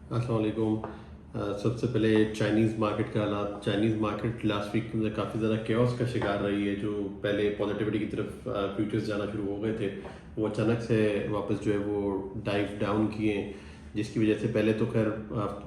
अस्सलाम वालेकुम। सबसे पहले चाइनीज़ मार्केट का हालात। चाइनीज़ मार्केट लास्ट वीक में काफ़ी ज़्यादा केओस का शिकार रही है। जो पहले पॉजिटिविटी की तरफ फ्यूचर्स जाना शुरू हो गए थे, वो अचानक से वापस जो है वो डाइव डाउन किए, जिसकी वजह से पहले तो खैर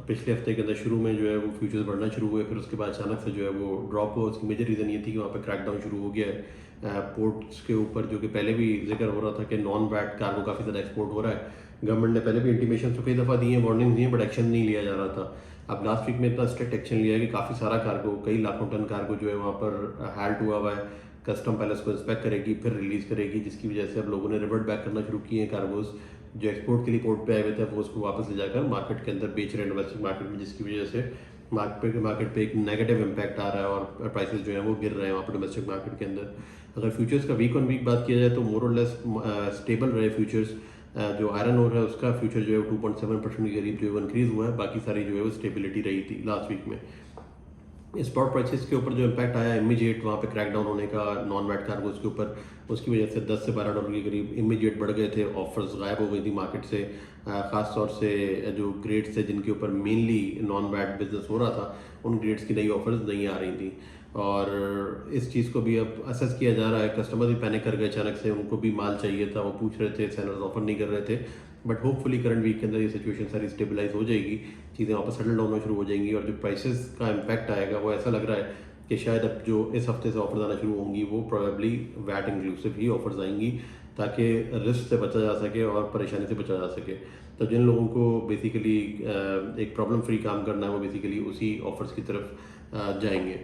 पिछले हफ्ते के अंदर शुरू में जो है वो फ्यूचर्स बढ़ना शुरू हुए, फिर उसके बाद अचानक से जो है वो ड्रॉप हुआ। उसकी मेजर रीज़न ये थी कि वहाँ पे क्रैकडाउन शुरू हो गया है पोर्ट्स के ऊपर, जो कि पहले भी जिक्र हो रहा था कि नॉन वैट कार्गो काफ़ी ज़्यादा एक्सपोर्ट हो रहा है। गवर्नमेंट ने पहले भी इंटीमेशन तो कई दफ़ा दी है, वार्निंग दी है, बट एक्शन नहीं लिया जा रहा था। अब लास्ट वीक में इतना स्ट्रिक्ट एक्शन लिया है कि काफ़ी सारा कार्गो, कई लाखों टन कार्गो जो है वहाँ पर हाल्ट हुआ हुआ है। कस्टम पहले उसको इंस्पेक्ट करेगी, फिर रिलीज़ करेगी, जिसकी वजह से अब लोगों ने रिवर्ट बैक करना शुरू किए हैं। कार्गोज जो एक्सपोर्ट के लिए पोर्ट पे आए हुए थे, वो उसको वापस ले जाकर मार्केट के अंदर बेच रहे हैं, डोमेस्टिक मार्केट में, जिसकी वजह से मार्केट पे एक नेगेटिव इम्पैक्ट आ रहा है और प्राइसेस जो है वो गिर रहे हैं वहाँ पर डोमेस्टिक मार्केट के अंदर। अगर फ्यूचर्स का वीक ऑन वीक बात किया जाए तो मोर और लेस स्टेबल रहे फ्यूचर्स। जो आयरन ओर है उसका फ्यूचर जो है वो 2.7% के करीब जो है इंक्रीज हुआ है, बाकी सारी जो है वो स्टेबिलिटी रही थी लास्ट वीक में। स्पॉट प्राइसेस के ऊपर जो इम्पैक्ट आया इमीडिएट वहाँ पे क्रैकडाउन होने का नॉन वैट कार्गोज के ऊपर, उसकी वजह से 10 से $12 के करीब इमीडिएट बढ़ गए थे। ऑफर्स गायब हो गई थी मार्केट से, ख़ास तौर से जो ग्रेड्स थे जिनके ऊपर मेनली नॉन वैट बिजनेस हो रहा था, उन ग्रेड्स की नई ऑफर्स नहीं आ रही थी। और इस चीज़ को भी अब असेस किया जा रहा है। कस्टमर भी पैनिक कर गए अचानक से, उनको भी माल चाहिए था, वो पूछ रहे थे, सेलर्स ऑफर नहीं कर रहे थे। बट होपफुली करंट वीक के अंदर ये सिचुएशन सारी स्टेबलाइज हो जाएगी, चीज़ें वापस सेटल डाउन होना शुरू हो जाएंगी, और जो प्राइसेस का इम्पैक्ट आएगा वो ऐसा लग रहा है कि शायद अब जो इस हफ्ते से ऑफर्स आना शुरू होंगी वो प्रोबेबली वैट इंक्लूसिव ही ऑफर्स आएंगी, ताकि रिस्क से बचा जा सके और परेशानी से बचा जा सके। तो जिन लोगों को बेसिकली एक प्रॉब्लम फ्री काम करना है, वो बेसिकली उसी ऑफर्स की तरफ जाएंगे।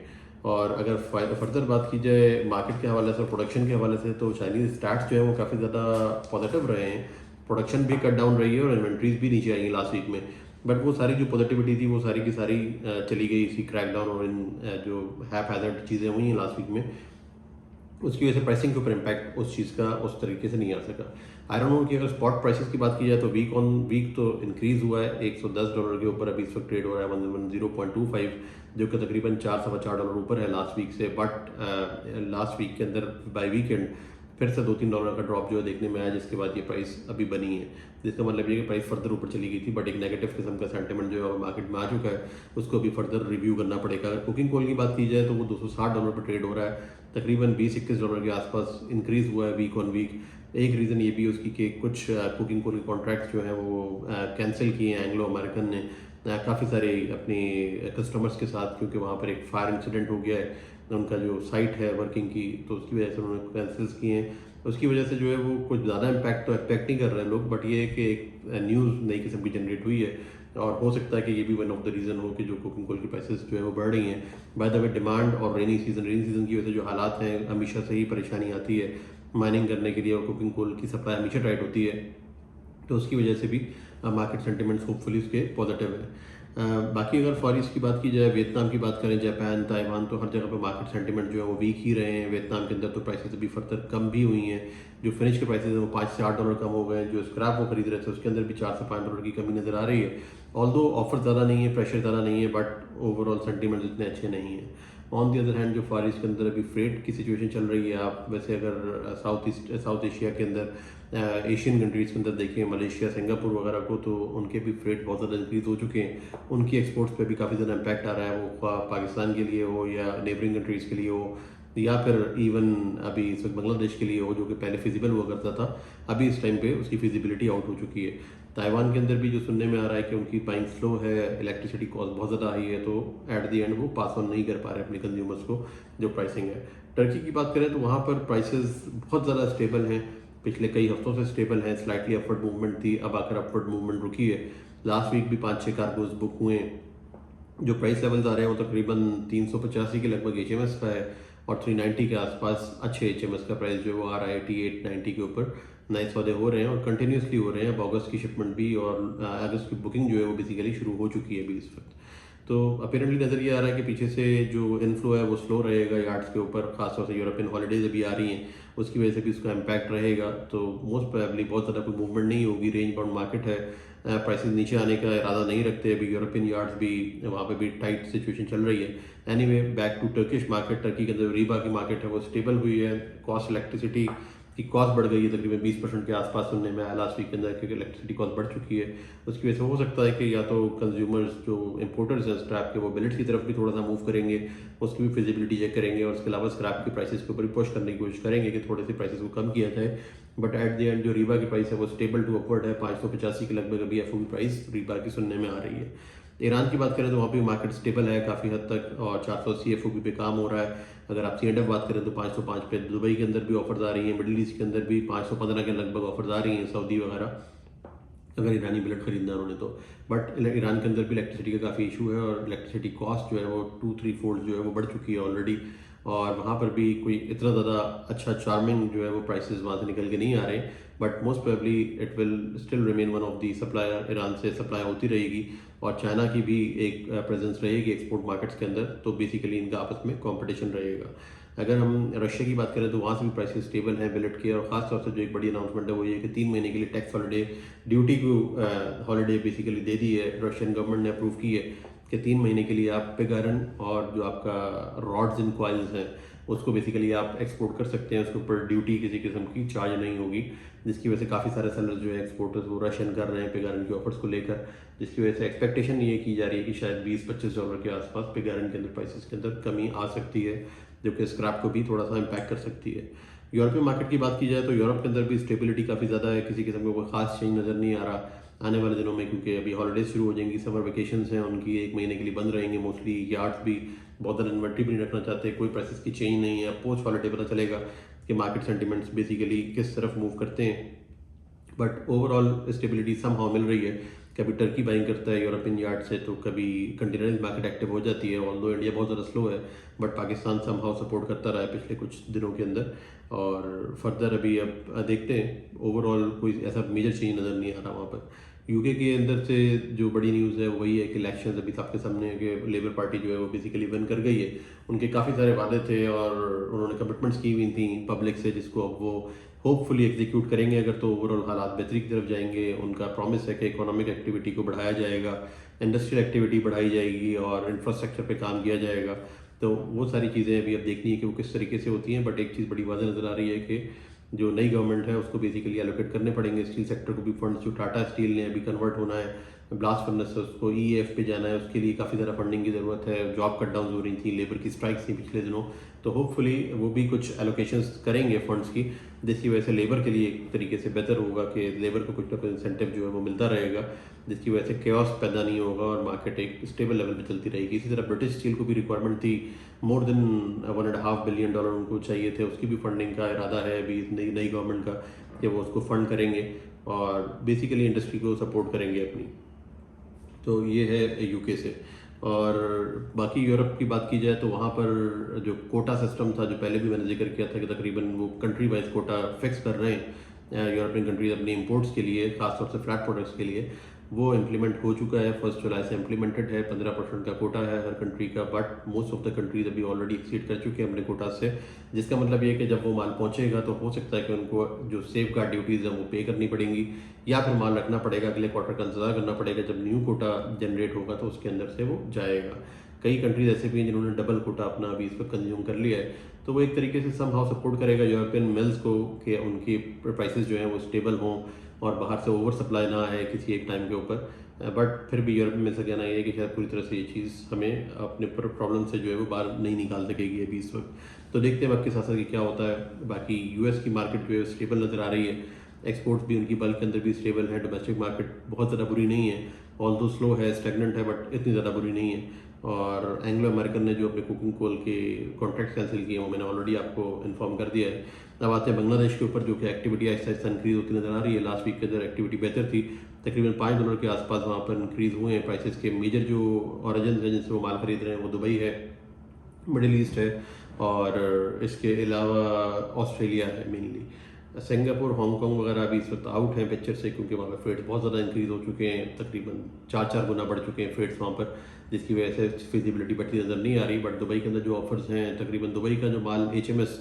और अगर फर्दर बात की जाए मार्केट के हवाले से और प्रोडक्शन के हवाले से, तो चाइनीज़ स्टार्ट्स जो है वो काफ़ी ज़्यादा पॉजिटिव रहे हैं। प्रोडक्शन भी कट डाउन रही है और इन्वेंट्रीज भी नीचे आई लास्ट वीक में। बट वो सारी जो पॉजिटिविटी थी वो सारी की सारी चली गई इसी क्रैकडाउन और इन जो हैप हैजर्ड चीज़ें हुई हैं लास्ट वीक में, उसकी वजह से प्राइसिंग के ऊपर इम्पैक्ट उस चीज़ का उस तरीके से नहीं आ सका। आयरन ओर की अगर स्पॉट प्राइसेस की बात की जाए तो वीक ऑन वीक तो इंक्रीज हुआ है $110 के ऊपर, अभी इस वक्त ट्रेड हो रहा है 110.25, जो कि तकरीबन $4-4.25 ऊपर है लास्ट वीक से। बट लास्ट वीक के अंदर बाई वीकेंड फिर से $2-3 का ड्रॉप जो है देखने में आया, जिसके बाद ये प्राइस अभी बनी है, जिसका मतलब ये कि प्राइस फर्दर ऊपर चली गई थी। बट एक नेगेटिव किस्म का सेंटिमेंट जो है मार्केट में आ चुका है, उसको भी फर्दर रिव्यू करना पड़ेगा। अगर कुकिंग कोल की बात की जाए तो वो $260 पर ट्रेड हो रहा है, तकरीबन $20-21 के आसपास इंक्रीज हुआ है वीक ऑन वीक। एक रीज़न ये भी है उसकी कि कुछ कुकिंग कोल के कॉन्ट्रैक्ट्स जो हैं वो कैंसिल किए हैं एंग्लो अमेरिकन ने काफ़ी सारे अपने कस्टमर्स के साथ, क्योंकि वहाँ पर एक फायर इंसिडेंट हो गया है उनका जो साइट है वर्किंग की, तो उसकी वजह से उन्होंने कैंसिल्स किए हैं। उसकी वजह से जो है वो कुछ ज़्यादा इम्पैक्ट तो एक्सपेक्ट नहीं कर रहे हैं लोग, बट ये है कि एक न्यूज़ नई किस्म की जनरेट हुई है, और हो सकता है कि ये भी वन ऑफ द रीज़न हो कि जो कुकिंग कोल की प्राइसेस जो है वो बढ़ रही हैं। बाय द वे डिमांड और रेनी सीजन की वजह से जो हालात हैं, हमेशा से ही परेशानी आती है माइनिंग करने के लिए, और कुकिंग कोल की सप्लाई हमेशा टाइट होती है, तो उसकी वजह से भी मार्केट सेंटिमेंट्स होपफुली उसके पॉजिटिव है। बाकी अगर फॉर ईस्ट की बात की जाए, वियतनाम की बात करें, जापान, ताइवान, तो हर जगह पे मार्केट सेंटिमेंट जो है वो वीक ही रहे हैं। वियतनाम के अंदर तो प्राइसेस अभी फर्दर कम भी हुई हैं, जो फिनिश के प्राइसेस हैं वो $5 से $8 कम हो गए हैं। जो स्क्रैप वो खरीद रहे थे उसके अंदर भी $4 से $5 की कमी नज़र आ रही है। ऑल्दो ऑफर ज़्यादा नहीं है, प्रेशर ज़्यादा नहीं है, बट ओवरऑल सेंटिमेंट इतने अच्छे नहीं हैं। ऑन दी अदर हैंड जो फार ईस्ट के अंदर अभी फ्रेट की सिचुएशन चल रही है, आप वैसे अगर साउथ एशिया के अंदर एशियन कंट्रीज़ के अंदर देखें, मलेशिया, सिंगापुर वगैरह को, तो उनके भी फ्रेट बहुत ज़्यादा इंक्रीज़ हो चुके हैं। उनकी एक्सपोर्ट्स पे भी काफ़ी ज़्यादा इम्पैक्ट आ रहा है, वो पाकिस्तान के लिए हो या नेबरिंग कंट्रीज़ के लिए हो, या फिर इवन अभी इस वक्त बांग्लादेश के लिए हो, जो कि पहले फिजिबल हुआ करता था, अभी इस टाइम पे उसकी फिजिबिलिटी आउट हो चुकी है। ताइवान के अंदर भी जो सुनने में आ रहा है कि उनकी बाइंग स्लो है, इलेक्ट्रिसिटी कॉस्ट बहुत ज़्यादा हाई है, तो एट दी एंड वो पास ऑन नहीं कर पा रहे अपने कंज्यूमर्स को जो प्राइसिंग है। टर्की की बात करें तो वहाँ पर प्राइसेस बहुत ज़्यादा स्टेबल हैं, पिछले कई हफ्तों से स्टेबल हैं। स्लाइटली अपवर्ड मूवमेंट थी, अब आकर अपवर्ड मूवमेंट रुकी है। लास्ट वीक भी 5-6 कार्गोज बुक हुए हैं। जो प्राइस लेवल्स आ रहे हैं वो तकरीबन 385 के लगभग HMS का है, और 390 के आसपास अच्छे HMS का प्राइस जो है वो आ रहा है 88-90 के ऊपर। नए सौदे हो रहे हैं और कंटिन्यूसली हो रहे हैं। अब अगस्त की शिपमेंट भी और अगस्त की बुकिंग जो है वो बेसिकली शुरू हो चुकी है अभी इस वक्त। तो अपेरेंटली नज़र ये आ रहा है कि पीछे से जो इनफ्लो है वो स्लो रहेगा यार्ड्स के ऊपर, खासतौर से यूरोपियन हॉलीडेज अभी आ रही हैं, उसकी वजह से भी उसका इम्पैक्ट रहेगा। तो मोस्ट प्रोबेबली बहुत ज़्यादा कोई मूवमेंट नहीं होगी, रेंज बाउंड मार्केट है, प्राइसेस नीचे आने का इरादा नहीं रखते। अभी यूरोपियन यार्ड्स भी, वहाँ पे भी टाइट सिचुएशन चल रही है। Anyway back to Turkish market, Turkey के अंदर रीबा की मार्केट है वो स्टेबल हुई है। कॉस्ट इलेक्ट्रिसिटी की कॉस्ट बढ़ गई है, तकरीबन 20% के आसपास सुनने में आया लास्ट वीक के अंदर, क्योंकि इलेक्ट्रिसिटी कॉस्ट बढ़ चुकी है। उसकी वजह से हो सकता है कि या तो कंज्यूमर्स जो इंपोर्टर्स हैं स्क्रैप के, वो बिलेट्स की तरफ भी थोड़ा सा मूव करेंगे, उसकी भी फिजिबिलिटी चेक करेंगे, और उसके अलावा स्क्रैप की प्राइसेस के ऊपर भी पुश करने की कोशिश करेंगे कि थोड़े से प्राइसेस को कम किया जाए। बट एट द एंड जो रीबा की प्राइस है वो स्टेबल टू अपवर्ड है, 585 के लगभग अभी एफओबी प्राइस रीबा की सुनने में आ रही है। ईरान की बात करें तो वहाँ पे मार्केट स्टेबल है काफ़ी हद तक, और 480 एफओबी पे काम हो रहा है। अगर आप C&F बात करें तो 505 पे दुबई के अंदर भी ऑफर्स आ रही हैं, मिडिल ईस्ट के अंदर भी 515 के लगभग ऑफर्स आ रही हैं, सऊदी वगैरह, अगर ईरानी बिलेट खरीदना है उन्होंने तो। बट ईरान के अंदर भी इलेक्ट्रिसिटी का काफ़ी इशू है, और इलेक्ट्रिसिटी कॉस्ट जो है वो 2-3 फोल्ड जो है वो बढ़ चुकी है ऑलरेडी, और वहाँ पर भी कोई इतना ज़्यादा अच्छा चार्मिंग जो है वो प्राइसेस वहाँ से निकल के नहीं आ रहे। But most probably it will still remain one of the supplier, Iran से सप्लाई होती रहेगी, और चाइना की भी एक प्रेजेंस रहेगी एक्सपोर्ट मार्केट्स के अंदर, तो बेसिकली इनका आपस में कॉम्पिटिशन रहेगा। अगर हम रशिया की बात करें तो वहाँ से भी प्राइसेस स्टेबल हैं बिलेट के, और ख़ास तौर से जो एक बड़ी अनाउंसमेंट है वो ये कि 3 महीने के लिए टैक्स हॉलीडे, ड्यूटी को हॉलीडे बेसिकली दे दी है, रशियन गवर्नमेंट ने अप्रूव की है कि 3 महीने के लिए आप पिग आयरन और जो आपका रॉड्स एंड कॉइल्स हैं उसको बेसिकली आप एक्सपोर्ट कर सकते हैं, उसके ऊपर ड्यूटी किसी किस्म की चार्ज नहीं होगी, जिसकी वजह से काफ़ी सारे सेलर्स जो है एक्सपोर्टर्स वो रशियन कर रहे हैं पिग आयरन के ऑफर्स को लेकर, जिसकी वजह से एक्सपेक्टेशन ये की जा रही है कि शायद $20-25 के आसपास पिग आयरन के अंदर प्राइसेस के अंदर कमी आ सकती है, जो कि स्क्रैप को भी थोड़ा सा इम्पैक्ट कर सकती है। यूरोपीय मार्केट की बात की जाए तो यूरोप के अंदर भी स्टेबिलिटी काफ़ी ज़्यादा है, किसी किस्म का कोई खास चेंज नज़र नहीं आ रहा आने वाले दिनों में, क्योंकि अभी हॉलीडेज शुरू हो जाएंगी, समर वेकेशंस हैं उनकी, 1 महीने के लिए बंद रहेंगे मोस्टली, यार्ड्स भी बहुत ज़्यादा इन्वेंट्री भी नहीं रखना चाहते, कोई प्राइसेस की चेंज नहीं है। पोस्ट हॉलीडे पता चलेगा कि मार्केट सेंटिमेंट्स बेसिकली किस तरफ मूव करते हैं, बट ओवरऑल स्टेबिलिटी समहाउ मिल रही है। कभी टर्की बाइंग करता है यूरोपियन यार्ड से, तो कभी कंटेनर मार्केट एक्टिव हो जाती है, ऑल्दो इंडिया बहुत ज़्यादा स्लो है, बट पाकिस्तान समहाउ सपोर्ट करता रहा है पिछले कुछ दिनों के अंदर, और फर्दर अभी अब देखते हैं। ओवरऑल कोई ऐसा मेजर चेंज नज़र नहीं आ रहा वहाँ पर। यूके के अंदर से जो बड़ी न्यूज़ है वही है कि इलेक्शन अभी सबके सामने है कि लेबर पार्टी जो है वो बेसिकली विन कर गई है। उनके काफ़ी सारे वादे थे और उन्होंने कमिटमेंट्स की हुई थी पब्लिक से, जिसको अब वो होपफुली एग्जीक्यूट करेंगे अगर, तो ओवरऑल हालात बेहतरी की तरफ जाएंगे। उनका प्रॉमिस है कि इकोनॉमिक एक्टिविटी को बढ़ाया जाएगा, इंडस्ट्रियल एक्टिविटी बढ़ाई जाएगी, और इंफ्रास्ट्रक्चर पे काम किया जाएगा। तो वो सारी चीज़ें अभी अब देखनी है कि वो किस तरीके से होती हैं, बट एक चीज़ बड़ी वाज़ेह नज़र आ रही है कि जो नई गवर्नमेंट है उसको बेसिकली एलोकेट करने पड़ेंगे स्टील सेक्टर को भी फंड्स। जो टाटा स्टील ने अभी कन्वर्ट होना है ब्लास्ट फर्नेस से, उसको EAF पे जाना है, उसके लिए काफ़ी ज़्यादा फंडिंग की ज़रूरत है। जॉब कट डाउन हो रही थी, लेबर की स्ट्राइक्स थी पिछले दिनों, तो होपफुली वो भी कुछ एलोकेशंस करेंगे फंड्स की, जिसकी वजह से लेबर के लिए एक तरीके से बेहतर होगा कि लेबर को कुछ ना कुछ इंसेंटिव जो है वो मिलता रहेगा, जिसकी वजह से केओस पैदा नहीं होगा और मार्केट एक स्टेबल लेवल पे चलती रहेगी। इसी तरह ब्रिटिश स्टील को भी रिक्वायरमेंट थी, मोर देन $1.5 बिलियन उनको चाहिए थे, उसकी भी फंडिंग का इरादा है अभी नई गवर्नमेंट का कि वो उसको फंड करेंगे और बेसिकली इंडस्ट्री को सपोर्ट करेंगे अपनी। तो ये है यूके से। और बाकी यूरोप की बात की जाए तो वहाँ पर जो कोटा सिस्टम था, जो पहले भी मैंने जिक्र किया था कि तकरीबन वो कंट्री वाइज कोटा फिक्स कर रहे हैं यूरोपियन कंट्रीज अपने इंपोर्ट्स के लिए, खासतौर से फ्लैट प्रोडक्ट्स के लिए, वो इम्प्लीमेंट हो चुका है। 1 जुलाई से इम्प्लीमेंटेड है। 15% का कोटा है हर कंट्री का, but most of the countries अभी ऑलरेडी एक्सीड कर चुके हैं अपने कोटा से, जिसका मतलब ये है कि जब वो माल पहुंचेगा तो हो सकता है कि उनको जो सेफ गार्ड ड्यूटीज़ हैं वो पे करनी पड़ेंगी, या फिर माल रखना पड़ेगा, अगले क्वार्टर का इंतजार करना पड़ेगा, जब न्यू कोटा जनरेट होगा तो उसके अंदर से वो जाएगा। कई कंट्रीज ऐसे भी हैं जिन्होंने डबल कोटा अपना अभी इस वक्त कंज्यूम कर लिया है, तो वो एक तरीके से समहाउ सपोर्ट करेगा यूरोपियन मिल्स को कि उनकी प्राइसेस जो हैं वो स्टेबल हों और बाहर से ओवर सप्लाई ना आए किसी एक टाइम के ऊपर। बट फिर भी यूरोप में से कहना ये है कि शायद पूरी तरह से ये चीज़ हमें अपने प्रॉब्लम से जो है वो बाहर नहीं निकाल सकेगी अभी इस वक्त। तो देखते हैं वक्त के साथ साथ क्या होता है। बाकी US की मार्केट जो है स्टेबल नज़र आ रही है, एक्सपोर्ट्स भी उनकी बल्क के अंदर भी स्टेबल है, डोमेस्टिक मार्केट बहुत ज़्यादा बुरी नहीं है, ऑल्दो स्लो है, स्टेगनेंट है, बट इतनी ज़्यादा बुरी नहीं है। और एंग्लो अमेरिकन ने जो अपने कुकिंग कोल के कॉन्ट्रैक्ट कैंसिल किए वो मैंने ऑलरेडी आपको इन्फॉर्म कर दिया है। अब आते हैं बांग्लादेश के ऊपर, जो कि एक्टिविटी आहिस्ता आहिस्ता इंक्रीज होती नजर आ रही है। लास्ट वीक के अंदर एक्टिविटी बेहतर थी, तकरीबन $5 के आसपास वहाँ पर इंक्रीज हुए हैं प्राइसेस के। मेजर जो ऑरिजिन है जिनसे वो माल खरीद रहे हैं वो दुबई है, मिडिल ईस्ट है, और इसके अलावा ऑस्ट्रेलिया है मेनली। सिंगापुर, हांगकॉन्ग वगैरह अभी इस वक्त आउट हैं पिक्चर से, क्योंकि वहाँ पर फ्रेट्स बहुत ज़्यादा इंक्रीज हो चुके हैं, तकरीबन 4 गुना बढ़ चुके हैं फ्रेट्स वहाँ पर, जिसकी वजह से फिजिबिलिटी बढ़ती नज़र नहीं आ रही। बट दुबई के अंदर जो ऑफर्स हैं, तकरीबन दुबई का जो माल HMS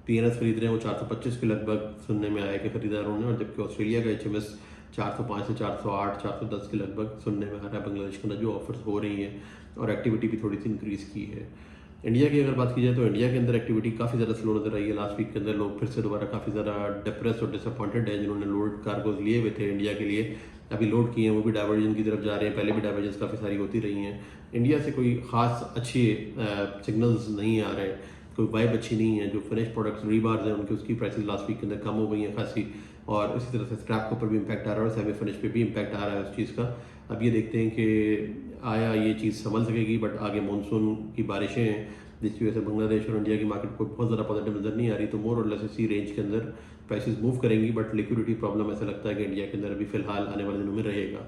PNS खरीद रहे हैं वो 425 के लगभग सुनने में आया कि खरीदारों ने, और जबकि ऑस्ट्रेलिया का HMS 405 से 408, 410 के लगभग सुनने में आ रहा है बांग्लादेश के अंदर जो ऑफर्स हो रही हैं, और एक्टिविटी भी थोड़ी सी इंक्रीज़ की है। इंडिया की अगर बात की जाए तो इंडिया के अंदर एक्टिविटी काफ़ी ज़्यादा स्लो नज़र आई है। लास्ट वीक के अंदर लोग फिर से दोबारा काफ़ी ज़्यादा डिप्रेस और डिसअपॉइंटेड है, जिन्होंने लोड कार्गोज लिए हुए थे इंडिया के लिए, अभी लोड किए हैं, वो भी डाइवर्जन की तरफ जा रहे हैं। पहले भी डाइवर्जन काफ़ी सारी होती रही हैं। इंडिया से कोई ख़ास अच्छी सिग्नल्स नहीं आ रहे, कोई वाइब अच्छी नहीं है। जो फिनिश प्रोडक्ट्स रीबार्स हैं उनकी, उसकी प्राइसेस लास्ट वीक के अंदर कम हो गई हैं खासी, और इसी तरह से स्क्रैप के ऊपर भी इम्पैक्ट आ रहा है और सेमी फिनिश पे भी इम्पैक्ट आ रहा है उस चीज़ का। अब ये देखते हैं कि आया ये चीज़ संभल सकेगी, बट आगे मानसून की बारिशें हैं जिसकी वजह से बांग्लादेश और इंडिया की मार्केट को बहुत ज़्यादा पॉजिटिव नज़र नहीं आ रही, तो मोर और लेस इसी रेंज के अंदर प्राइसेस मूव करेंगी। बट लिक्विडिटी प्रॉब्लम ऐसा लगता है कि इंडिया के अंदर अभी फिलहाल आने वाले दिनों में रहेगा।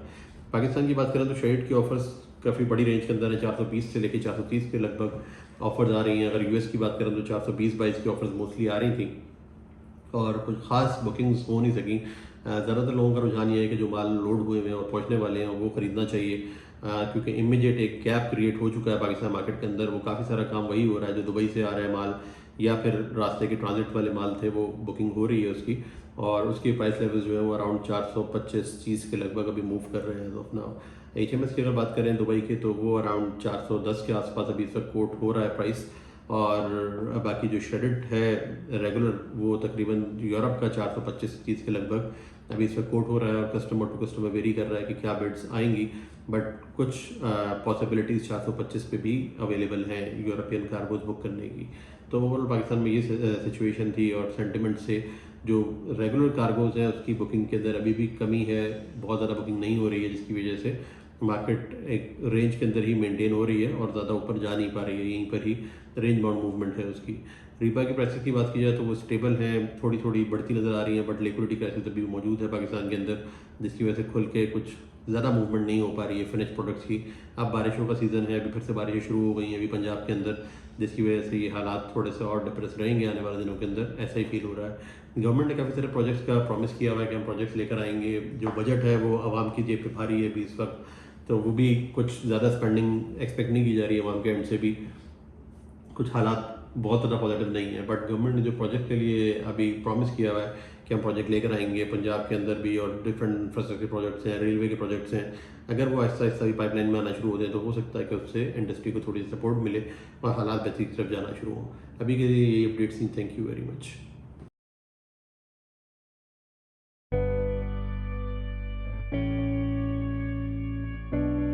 पाकिस्तान की बात करें तो शेड की ऑफर्स काफ़ी बड़ी रेंज के अंदर है, 420 से लेकर 430 के लगभग ऑफर्स आ रही हैं। अगर यूएस की बात करें तो 420-22 की ऑफर्स मोस्टली आ रही थी और कुछ खास बुकिंग्स हो नहीं सकी। ज़्यादातर लोगों का रुझान ये है कि जो माल लोड हुए हुए हैं और पहुंचने वाले हैं वो ख़रीदना चाहिए, क्योंकि इमीडिएट एक गैप क्रिएट हो चुका है पाकिस्तान मार्केट के अंदर। वो काफ़ी सारा काम वही हो रहा है जो दुबई से आ रहा है माल, या फिर रास्ते के ट्रांजिट वाले माल थे, वो बुकिंग हो रही है उसकी, और उसकी प्राइस लेवल्स जो है वो अराउंड 425 चीज़ के लगभग अभी मूव कर रहे हैं। तो अपना HMS की अगर बात करें दुबई के, तो वो अराउंड 410 के आसपास अभी इस वक्त कोट हो रहा है प्राइस। और बाकी जो श्रेडेड है रेगुलर, वो तकरीबन यूरोप का 425 चीज़ के लगभग अभी इस वक्त कोट हो रहा है, और कस्टमर टू कस्टमर वेरी कर रहा है कि क्या बिड्स आएंगी। बट कुछ पॉसिबिलिटीज़ 425 पे भी अवेलेबल हैं यूरोपियन कार्गोज बुक करने की। तो ओवरऑल पाकिस्तान में ये सिचुएशन थी, और सेंटिमेंट से जो रेगुलर कार्गोज हैं उसकी बुकिंग के अंदर अभी भी कमी है, बहुत ज़्यादा बुकिंग नहीं हो रही है, जिसकी वजह से मार्केट एक रेंज के अंदर ही मेंटेन हो रही है और ज़्यादा ऊपर जा नहीं पा रही है, यहीं पर ही रेंज बाउंड मूवमेंट है उसकी। रीपा की प्राइसेस की बात की जाए तो वो स्टेबल हैं, थोड़ी थोड़ी बढ़ती नज़र आ रही हैं, बट लिक्विडिटी क्राइसिस अभी मौजूद है पाकिस्तान के अंदर, जिसकी वजह से खुल के कुछ ज़्यादा मूवमेंट नहीं हो पा रही है फिनिश प्रोडक्ट्स की। अब बारिशों का सीज़न है, अभी फिर से बारिशें शुरू हो गई हैं अभी पंजाब के अंदर, जिसकी वजह से ये हालात थोड़े से और डिप्रेस रहेंगे आने वाले दिनों के अंदर, ऐसा ही फील हो रहा है। गवर्नमेंट ने काफ़ी सारे प्रोजेक्ट्स का प्रॉमिस किया हुआ है कि हम प्रोजेक्ट्स लेकर आएंगे। जो बजट है वो आवाम की जेब पे भारी है अभी इस वक्त, तो वो भी कुछ ज़्यादा स्पेंडिंग एक्सपेक्ट नहीं की जा रही है आवाम के एंड से भी। कुछ हालात बहुत ज़्यादा पॉजिटिव नहीं है, बट गवर्नमेंट ने जो प्रोजेक्ट के लिए अभी प्रॉमिस किया हुआ है कि हम प्रोजेक्ट लेकर आएंगे पंजाब के अंदर भी, और डिफरेंट इंफ्रास्ट्रक्चर प्रोजेक्ट्स हैं, रेलवे के प्रोजेक्ट्स हैं, अगर वो आहिस्ता आहिस्ता भी पाइपलाइन में आना शुरू हो जाए तो हो सकता है कि उससे इंडस्ट्री को थोड़ी सपोर्ट मिले और हालात बेहतरी की तरफ जाना शुरू हो। अभी के लिए यही अपडेट्स थी। Thank you very much.